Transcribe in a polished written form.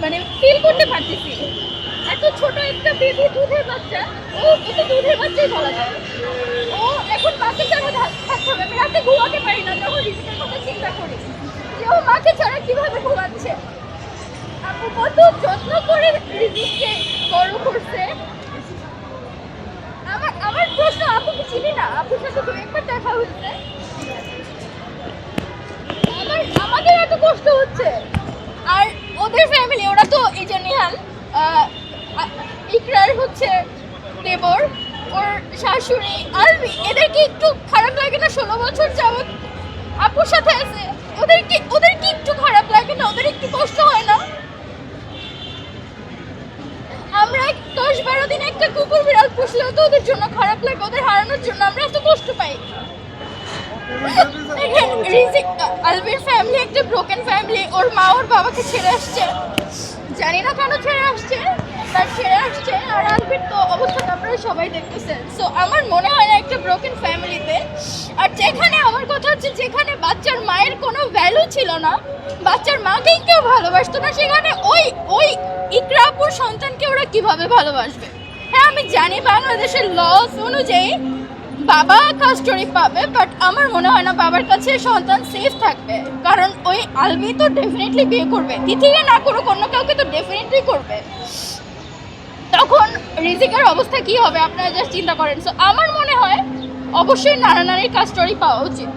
মানে ফিল করতে পারতেছি। এত ছোট একটা বেবি, দুধের বাচ্চা, ওকে দুধের বাচ্চাই বলা যায়। ও এখন মাকে ছাড়া থাকতে হবে। আমি রাতে ঘুমাতে পারি না যখন রিজিকের কথা চিন্তা করি যে ও মাকে ছাড়া কিভাবে ঘুমাচ্ছে। আপু কত যত্ন করে রিজিককে বড় করছে। আমার প্রশ্ন, আপুকে চিনি না, আপুর সাথে তো একবার দেখা হচ্ছে। আমাদের এত কষ্ট হচ্ছে, আর ওদের ফ্যামিলি, ওরা তো এই যে নিহাল, ইকরার হচ্ছে দেবর, ওর শাশুড়ি, আর এদের কি একটু খারাপ লাগে না? 16 বছর যাবত আপুর সাথে আছে, ওদের কি একটু খারাপ লাগে না? ওদের একটু কষ্ট হয় না? আমরা 10-12 দিন একটা কুকুর বিড়াল পুষলেও তো ওদের জন্য খারাপ লাগে, ওদের হারানোর জন্য আমরা এত কষ্ট পাই। আলবির ফ্যামিলি একটা ব্রোকেন ফ্যামিলি। ওর মা ওর বাবাকে ছেড়ে আসছে, জানি না কেন ছেড়ে আসছে, বাট ছেড়ে আসছে। আর আলবির তো অবস্থাটা আপনারা সবাই দেখতেছেন। সো আমার মনে হয় না একটা ব্রোকেন ফ্যামিলিতে, আর যেখানে আমার কথা হচ্ছে যেখানে বাচ্চার মায়ের কোনো ভ্যালু ছিল না, বাচ্চার মাকেই কেউ ভালোবাসতো না, সেখানে ওই ইকরা আপুর সন্তানকে ওরা কিভাবে ভালোবাসবে? হ্যাঁ, আমি জানি বাংলাদেশের লস অনুযায়ী বাবা কাস্টডি পাবে, বাট আমার মনে হয় না বাবার কাছে সন্তান সেফ থাকবে। কারণ ওই আলবি তো ডেফিনেটলি বিয়ে করবে, তিথিকে না করুক অন্য কাউকে তো ডেফিনেটলি করবে। তখন রিজিকের অবস্থা কি হবে আপনারা জাস্ট চিন্তা করেন। সো আমার মনে হয় অবশ্যই নানা নানির কাস্টডি পাওয়া উচিত।